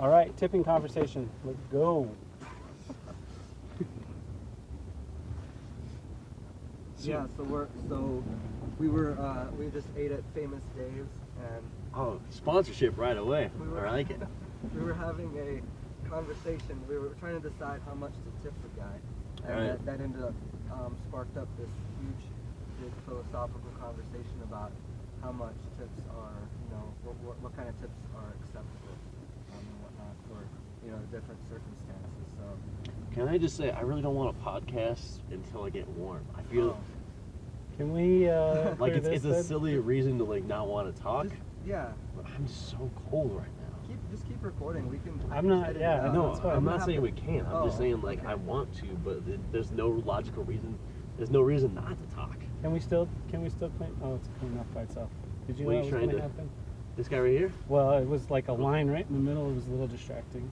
All right, tipping conversation. Let's go. Yeah, we just ate at Famous Dave's, and Oh, sponsorship right away. We were- I like it. we were having a conversation. We were trying to decide how much to tip the guy, and Alright. that ended up sparked up this huge, big philosophical conversation about how much tips are, what kind of tips are acceptable, and whatnot for different circumstances. So. Can I just say, I really don't want a podcast until I get warm. I feel Can we like clear it's this a then? silly reason to like not want to talk. Yeah, But I'm so cold right now. just keep recording. We can. I'm not- yeah, edit it No, out. that's fine. I'm gonna not have saying to- we can't. I'm just Oh, saying like okay. I want to, but there's no logical reason. There's no reason not to talk. Can we still clean? Oh, it's clean up by itself. Did you What know are it you was trying going to to- happen? This guy right here. Well, it was like a line right in the middle. It was a little distracting.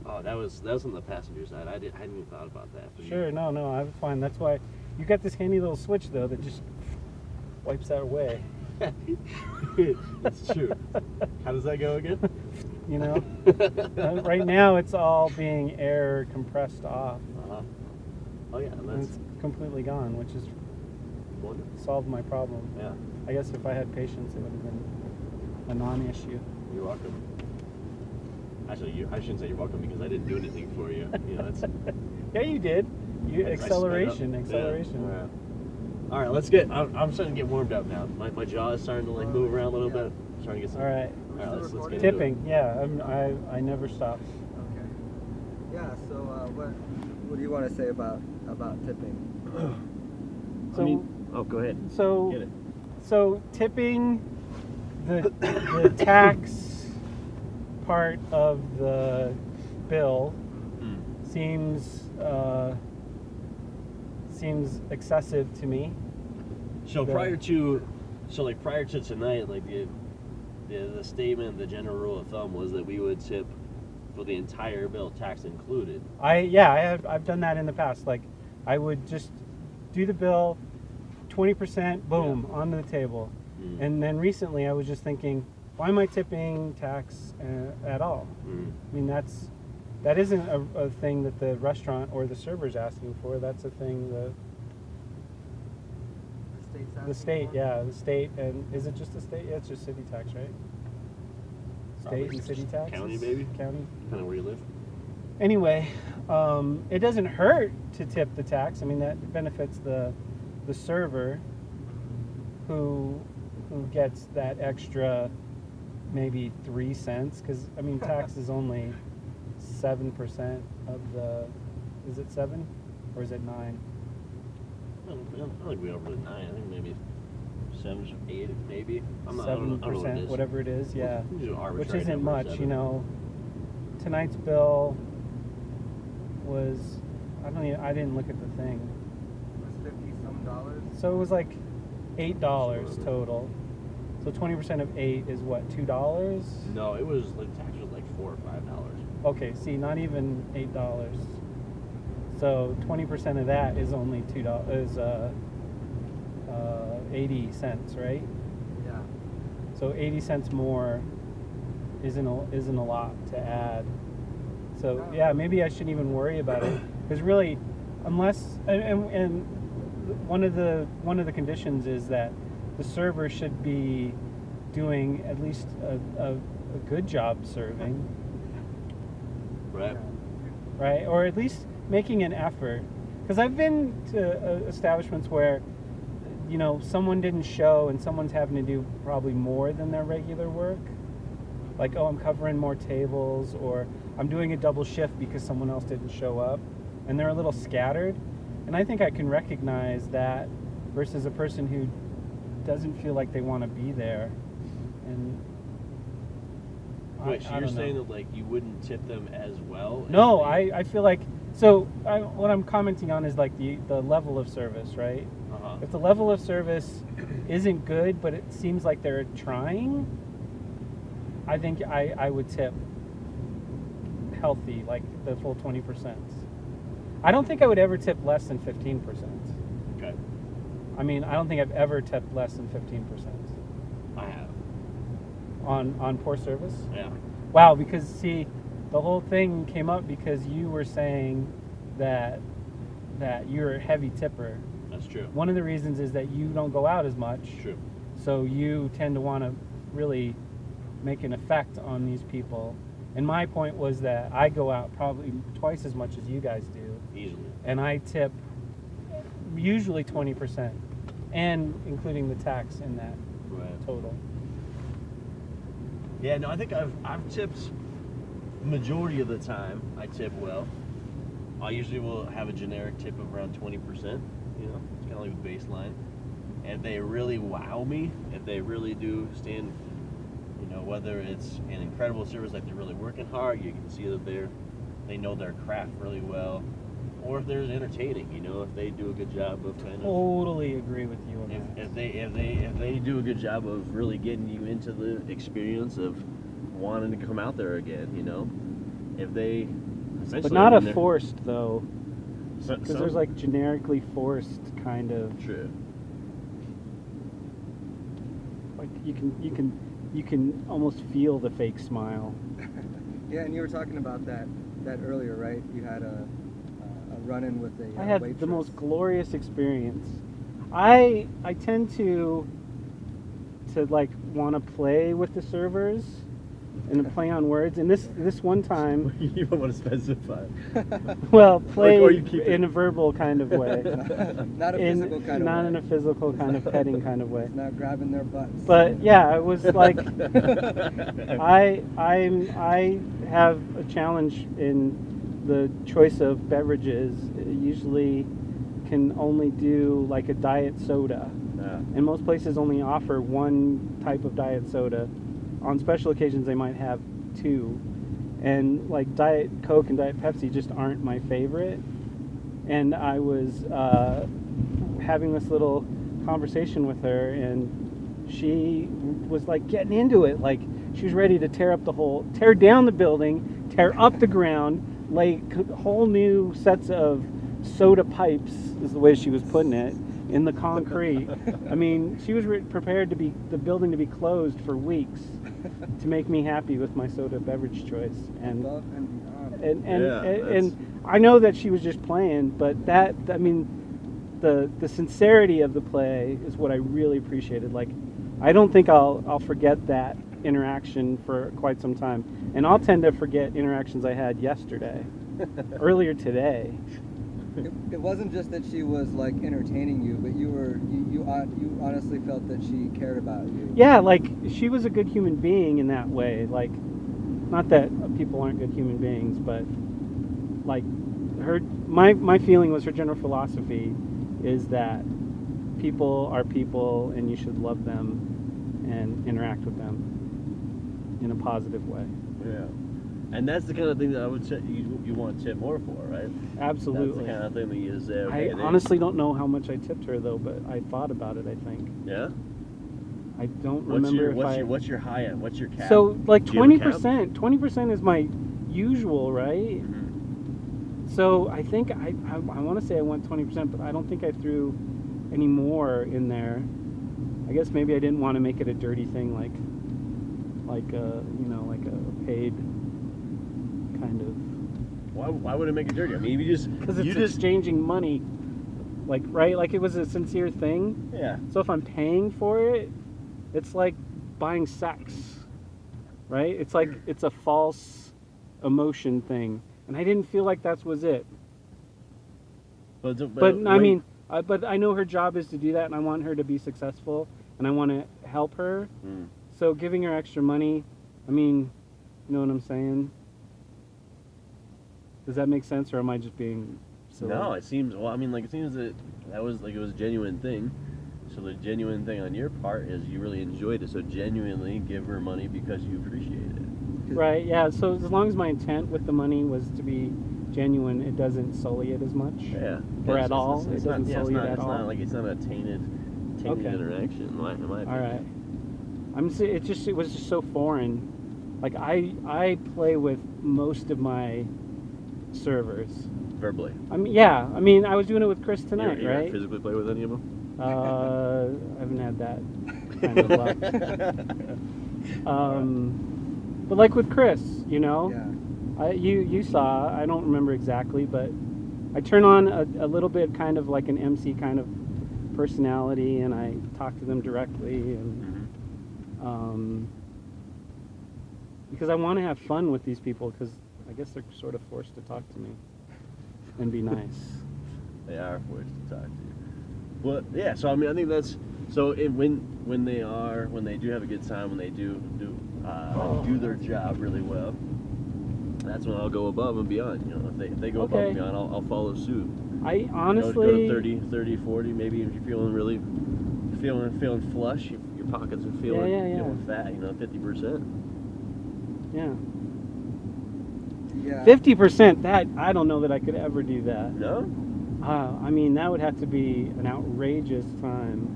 Oh, that was on the passenger side. I hadn't even thought about that. But Sure, no, I'm fine. That's why you got this handy little switch though that just wipes that away. It's true. How does that go again? You know, right now it's all being air compressed off. Uh-huh. Oh yeah, And that's it's completely gone, which has wonderful. solved my problem. Yeah, I guess if I had patience, it would have been a non-issue. you're welcome. Actually, I shouldn't say you're welcome because I didn't do anything for you. That's Yeah, you did. You I sped up. acceleration. Yeah. All right, let's get. I'm starting to get warmed up now. My jaw is starting to like move around a little Yeah. bit. I'm starting to get some. All right. All right, let's get into it. Tipping. Yeah, I never stop. Okay. Yeah. So what do you want to say about tipping? So I mean, oh, go ahead. so Get it. so tipping the tax part of the bill seems excessive to me. So The- prior to tonight, like the statement, the general rule of thumb was that we would tip for the entire bill, tax included. I've done that in the past. Like I would just do the bill, 20%, boom, onto the table. Mm. And then recently I was just thinking, why am I tipping tax at all? Mm. I mean, that isn't a thing that the restaurant or the server's asking for. That's a thing that The state's asking the state, and is it just the state? Yeah, it's just city tax, right? Probably State and city just tax. county, maybe? County. Kind of where you live. Anyway, it doesn't hurt to tip the tax. I mean, that benefits the server who gets that extra maybe 3 cents, because I mean tax is only 7% of the. Is it 7 or is it 9? I don't think we over the 9. I think maybe 7, 8, maybe. I don't know 7%, what it is. whatever it is, yeah. These are Which arbitrary isn't numbers, much, 7. Tonight's bill was, I didn't look at the thing. It was $50-some. So it was like $8 total. So 20% of 8 is what, $2? No, it was like tax was like $4 or $5. Okay, see, not even $8. So 20% of that is only $2, is 80 cents, right? Yeah. So 80 cents more isn't a lot to add. So yeah, maybe I shouldn't even worry about it, because really, unless and one of the conditions is that the server should be doing at least a good job serving, Right? right? Or at least making an effort. Because I've been to establishments where, someone didn't show and someone's having to do probably more than their regular work. Like, oh, I'm covering more tables, or I'm doing a double shift because someone else didn't show up, and they're a little scattered. And I think I can recognize that versus a person who doesn't feel like they want to be there. And Wait, so I you're don't know. saying that like you wouldn't tip them as well? as No, they- I feel like, so what I'm commenting on is like the level of service, right? Uh-huh. If the level of service isn't good, but it seems like they're trying, I think I would tip healthy, like the full 20%. I don't think I would ever tip less than 15%. Okay. I mean, I don't think I've ever tipped less than 15% I have. on poor service. Yeah. Wow, because see, the whole thing came up because you were saying that you're a heavy tipper. That's true. One of the reasons is that you don't go out as much. True. So you tend to want to really make an effect on these people. And my point was that I go out probably twice as much as you guys do. Easily. And I tip usually 20%, and including the tax in that Right. total. Yeah, no, I think I've tipped majority of the time. I tip well. I usually will have a generic tip of around 20%. You know, it's kind of like the baseline. If they really wow me, if they really do stand, you know, whether it's an incredible service, like they're really working hard, you can see that they know their craft really well, or if they're entertaining, you know, if they do a good job of kind of. Totally agree with you on that. If they do a good job of really getting you into the experience of wanting to come out there again, you know, if they, But not a I mean, forced though, so- because some- there's like generically forced kind of true. like you can almost feel the fake smile. Yeah, and you were talking about that earlier, right? You had a run-in with a I had waitress. the most glorious experience. I tend to like want to play with the servers and to play on words. And this one time, You don't want to specify. well, play Or you keep it- in a verbal kind of way, Not a physical kind of not way. in a physical kind of petting kind of way. It's not grabbing their butts. But yeah, it was like I have a challenge in the choice of beverages. It usually can only do like a diet soda, and most places only offer one type of diet soda. On special occasions, they might have two, and like Diet Coke and Diet Pepsi just aren't my favorite. And I was having this little conversation with her, and she was like getting into it, like she was ready to tear down the building, tear up the ground, lay whole new sets of soda pipes, is the way she was putting it, in the concrete. I mean, she was prepared to be the building to be closed for weeks to make me happy with my soda beverage choice. And Above and beyond. and I know that she was just playing, but that, I mean, the sincerity of the play is what I really appreciated. Like, I don't think I'll forget that interaction for quite some time, and I'll tend to forget interactions I had yesterday, earlier today. It wasn't just that she was like entertaining you, but you honestly felt that she cared about you. Yeah, like she was a good human being in that way. Like, not that people aren't good human beings, but like my feeling was her general philosophy is that people are people and you should love them and interact with them in a positive way. Yeah. And that's the kind of thing that I would say you want to tip more for, right? Absolutely. That's the kind of thing that you say, I okay, honestly don't know how much I tipped her though, but I thought about it. I think yeah. I don't What's remember your if what's your high end? What's your cap? So like Do you have a cap? 20%. 20% is my usual, right? Mhm. So I think I want to say I went 20%, but I don't think I threw any more in there. I guess maybe I didn't want to make it a dirty thing, like like a paid kind of. Why would it make it dirty? I mean, Because it's exchanging money, like, right? Like it was a sincere thing. yeah. So if I'm paying for it, it's like buying sex, right? It's like it's a false emotion thing, and I didn't feel like that was it. But I wait. mean, but I know her job is to do that, and I want her to be successful, and I want to help her. Mm. So giving her extra money, I mean, you know what I'm saying? Does that make sense, or am I just being silly? No, it seems. Well, I mean, like it seems that was like it was a genuine thing. So the genuine thing on your part is you really enjoyed it. So genuinely give her money because you appreciate it. Right, yeah. So as long as my intent with the money was to be genuine, it doesn't sully it as much. Yeah. Or It's- at all? It's It doesn't not, sully it at it's all? not like it's not a tainted Okay. interaction. In my opinion. All right. It was just so foreign. Like I play with most of my servers. Verbally. I mean, yeah. I mean, I was doing it with Chris tonight, you right? physically play with any of them? I haven't had that kind of luck. But like with Chris, you know, Yeah. You saw. I don't remember exactly, but I turn on a little bit, kind of like an MC kind of personality, and I talk to them directly, and because I want to have fun with these people, because I guess they're sort of forced to talk to me and be nice. They are forced to talk to you. But yeah, so I mean, I think that's so. When they do have a good time, when they do their job really well, that's when I'll go above and beyond. You know, if they go above and beyond, I'll follow suit. I honestly go to 30, 40, maybe if you're feeling really feeling flush, your pockets are feeling feeling fat. You know, 50%. Yeah. Yeah. 50%. That I don't know that I could ever do that. No. I mean, that would have to be an outrageous time.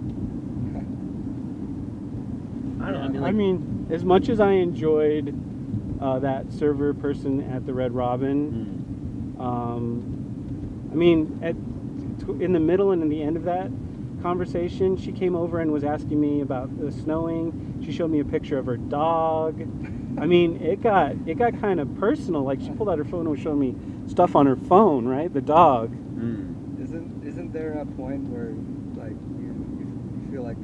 I don't know. I mean, as much as I enjoyed that server person at the Red Robin, I mean, in the middle and in the end of that conversation, she came over and was asking me about the snowing. She showed me a picture of her dog. I mean, it got kind of personal. Like, she pulled out her phone and was showing me stuff on her phone, right? The dog. Isn't there a point where like you feel like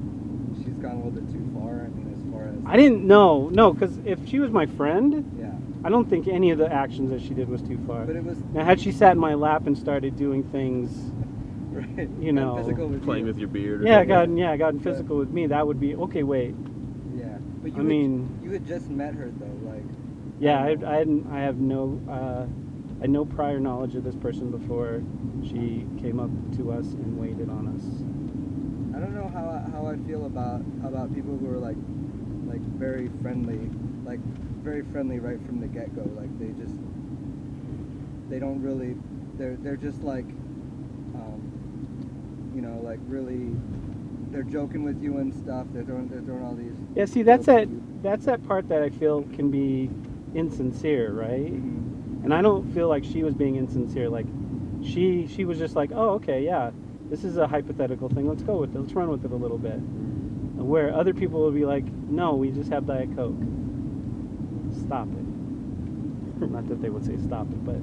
she's gone a little bit too far? I mean, as far as I didn't know, no, because if she was my friend, yeah. I don't think any of the actions that she did was too far. But it was Now, had she sat in my lap and started doing things, right. you know, Physical with Playing you. with your beard. Or yeah, something. gotten physical with me, that would be okay. Wait, Yeah, but I mean, you had just met her though, like. yeah, I have no I had no prior knowledge of this person before she came up to us and waited on us. I don't know how I feel about people who are like very friendly right from the get go. Like they don't really they're just like you know, like really they're joking with you and stuff. They're throwing all these. Yeah, see, that's that part that I feel can be insincere, right? And I don't feel like she was being insincere. Like she was just like, oh, okay, yeah, this is a hypothetical thing. Let's go with it. Let's run with it a little bit. Where other people will be like, no, we just have Diet Coke. Stop it. Not that they would say stop it, but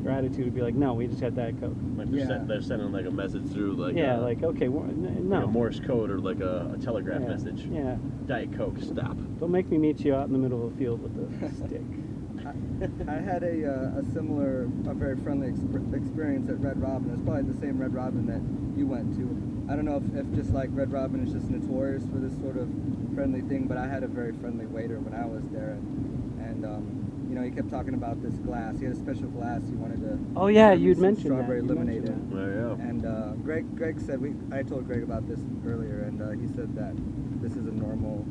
their attitude would be like, no, we just had Diet Coke. Like Yeah. they're sending like a message through like Like, okay, no. like a Morse code or like a telegraph message. Yeah. Diet Coke, stop. Don't make me meet you out in the middle of the field with a stick. I had a similar, a very friendly experience at Red Robin. It's probably the same Red Robin that you went to. I don't know if just like Red Robin is just notorious for this sort of friendly thing, but I had a very friendly waiter when I was there, and you know, he kept talking about this glass. He had a special glass he wanted to. Oh yeah, serve me you'd some mentioned strawberry that. You lemonade mentioned in. There you go. And Greg said I told Greg about this earlier, and he said that this is a normal.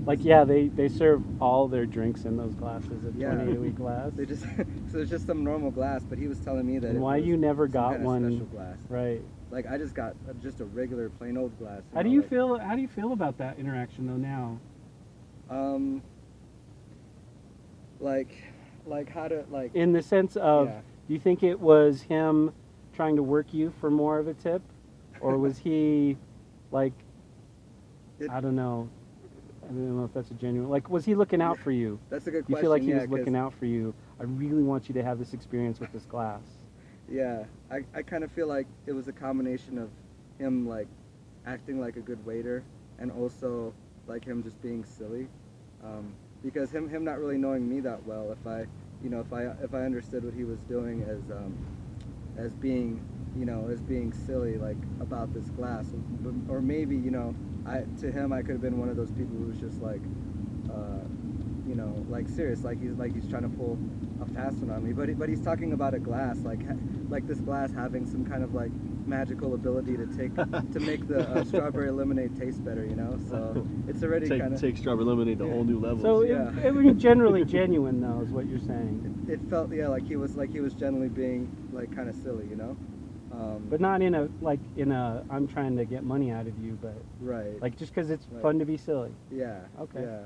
Like, yeah, they serve all their drinks in those glasses, a Yeah. 28-week glass. They just so it's just some normal glass, but he was telling me that. And it why was you never some got kind of one? special glass. Right. Like I just got just a regular plain old glass. How do you feel? How do you feel about that interaction though now? Like how to like. In the sense of, Yeah. do you think it was him trying to work you for more of a tip, or was he, like, I don't know if that's a genuine. Like, was he looking out for you? That's a good You question. feel like he yeah, was looking out for you? I really want you to have this experience with this glass. Yeah, I kind of feel like it was a combination of him like acting like a good waiter and also like him just being silly, because him not really knowing me that well. If I understood what he was doing as being silly like about this glass, or maybe to him I could have been one of those people who was just like like serious, like he's trying to pull a fast one on me, but he's talking about a glass, like this glass having some kind of like magical ability to make the strawberry lemonade taste better, so it's already kind of take strawberry lemonade to whole new levels. So Yeah. it was generally genuine, though, is what you're saying. it felt like he was generally being like kind of silly, But not in a I'm trying to get money out of you, but right, like just because it's Right. fun to be silly. yeah, Okay. yeah.